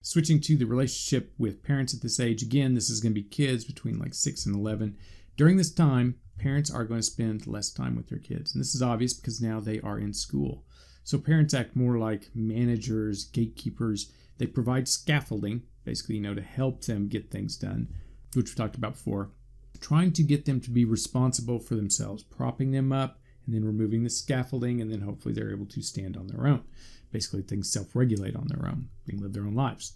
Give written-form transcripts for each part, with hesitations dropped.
Switching to the relationship with parents at this age, again, this is going to be kids between like 6 and 11. During this time, parents are going to spend less time with their kids. And this is obvious because now they are in school. So parents act more like managers, gatekeepers. They provide scaffolding, basically, to help them get things done, which we talked about before. Trying to get them to be responsible for themselves, propping them up, and then removing the scaffolding, and then hopefully they're able to stand on their own. Basically, things self-regulate on their own, being live their own lives.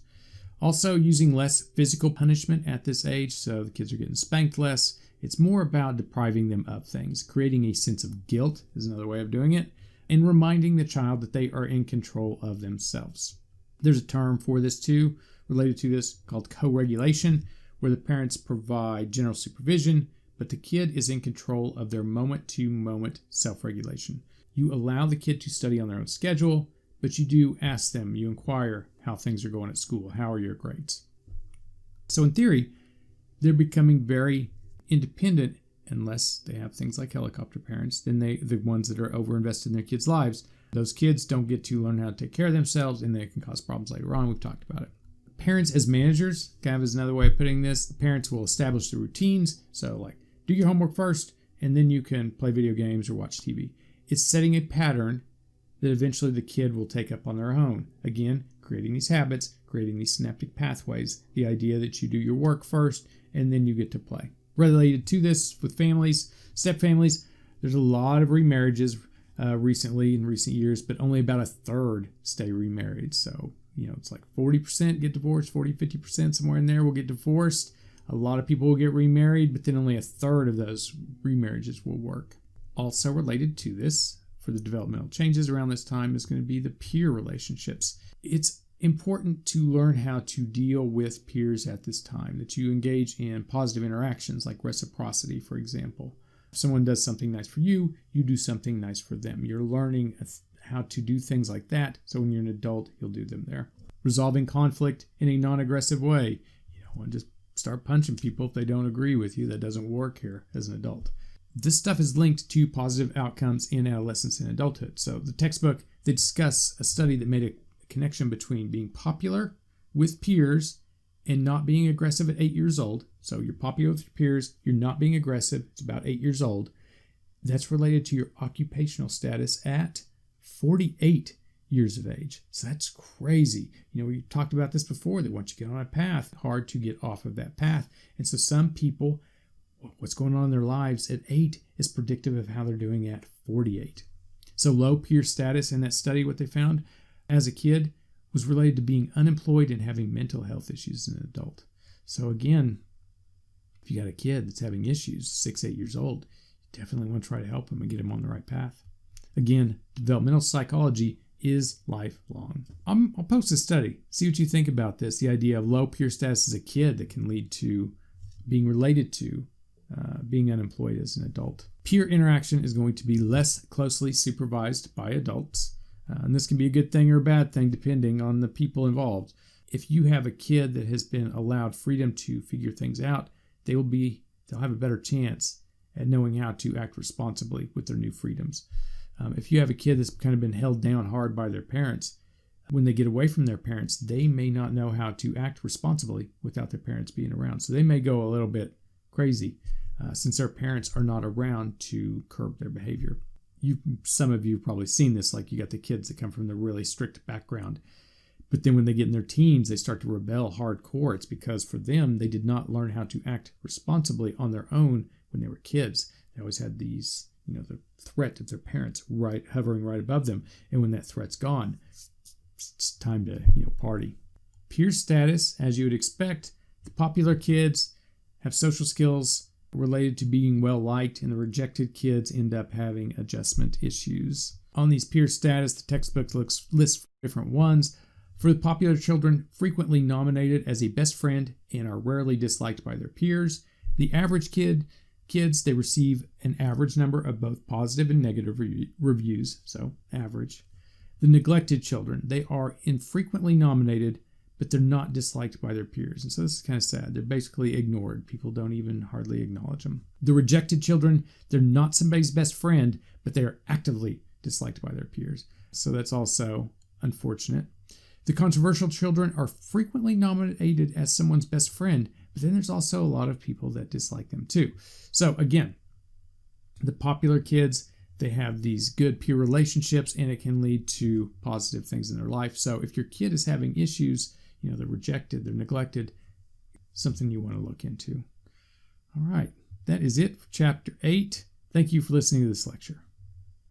Also, using less physical punishment at this age, so the kids are getting spanked less. It's more about depriving them of things. Creating a sense of guilt is another way of doing it, and reminding the child that they are in control of themselves. There's a term for this too, related to this, called co-regulation, where the parents provide general supervision, but the kid is in control of their moment-to-moment self-regulation. You allow the kid to study on their own schedule, but you do ask them, you inquire how things are going at school, how are your grades? So in theory, they're becoming very independent unless they have things like helicopter parents. Then the ones that are overinvested in their kids' lives, those kids don't get to learn how to take care of themselves, and they can cause problems later on. We've talked about it. Parents as managers, kind of is another way of putting this. The parents will establish the routines. So like, do your homework first, and then you can play video games or watch TV. It's setting a pattern that eventually the kid will take up on their own. Again, creating these habits, creating these synaptic pathways. The idea that you do your work first, and then you get to play. Related to this with families, step families, there's a lot of remarriages recently in recent years, but only about a third stay remarried. So, it's like 40% get divorced, 40-50% somewhere in there will get divorced. A lot of people will get remarried, but then only a third of those remarriages will work. Also related to this, for the developmental changes around this time, is going to be the peer relationships. It's important to learn how to deal with peers at this time, that you engage in positive interactions like reciprocity, for example. If someone does something nice for you, you do something nice for them. You're learning how to do things like that, so when you're an adult, you'll do them there. Resolving conflict in a non-aggressive way. You don't want to just start punching people if they don't agree with you. That doesn't work here as an adult. This stuff is linked to positive outcomes in adolescence and adulthood. So the textbook, they discuss a study that made a connection between being popular with peers and not being aggressive at 8 years old. So you're popular with your peers, you're not being aggressive, it's about 8 years old. That's related to your occupational status at 48 years of age. So that's crazy. We talked about this before, that once you get on a path, hard to get off of that path. And so some people, what's going on in their lives at 8 is predictive of how they're doing at 48. So low peer status in that study, what they found as a kid, was related to being unemployed and having mental health issues as an adult. So again, if you got a kid that's having issues, 6-8 years old, you definitely want to try to help them and get them on the right path. Again, developmental psychology is lifelong. I'll post a study. See what you think about this. The idea of low peer status as a kid that can lead to being related to being unemployed as an adult. Peer interaction is going to be less closely supervised by adults. And this can be a good thing or a bad thing depending on the people involved. If you have a kid that has been allowed freedom to figure things out, they'll have a better chance at knowing how to act responsibly with their new freedoms. If you have a kid that's kind of been held down hard by their parents, when they get away from their parents, they may not know how to act responsibly without their parents being around. So they may go a little bit crazy since their parents are not around to curb their behavior. Some of you have probably seen this, like you got the kids that come from the really strict background. But then when they get in their teens, they start to rebel hardcore. It's because for them, they did not learn how to act responsibly on their own when they were kids. They always had these, the threat of their parents hovering right above them. And when that threat's gone, it's time to, party. Peer status, as you would expect, the popular kids have social skills related to being well liked, and the rejected kids end up having adjustment issues. On these peer status, the textbook lists different ones. For the popular children, frequently nominated as a best friend and are rarely disliked by their peers. The average kids, they receive an average number of both positive and negative reviews, so average. The neglected children, they are infrequently nominated, but they're not disliked by their peers. And so this is kind of sad. They're basically ignored. People don't even hardly acknowledge them. The rejected children, they're not somebody's best friend, but they are actively disliked by their peers. So that's also unfortunate. The controversial children are frequently nominated as someone's best friend, but then there's also a lot of people that dislike them too. So again, the popular kids, they have these good peer relationships, and it can lead to positive things in their life. So if your kid is having issues, they're rejected, they're neglected, something you want to look into. All right, that is it for Chapter 8. Thank you for listening to this lecture.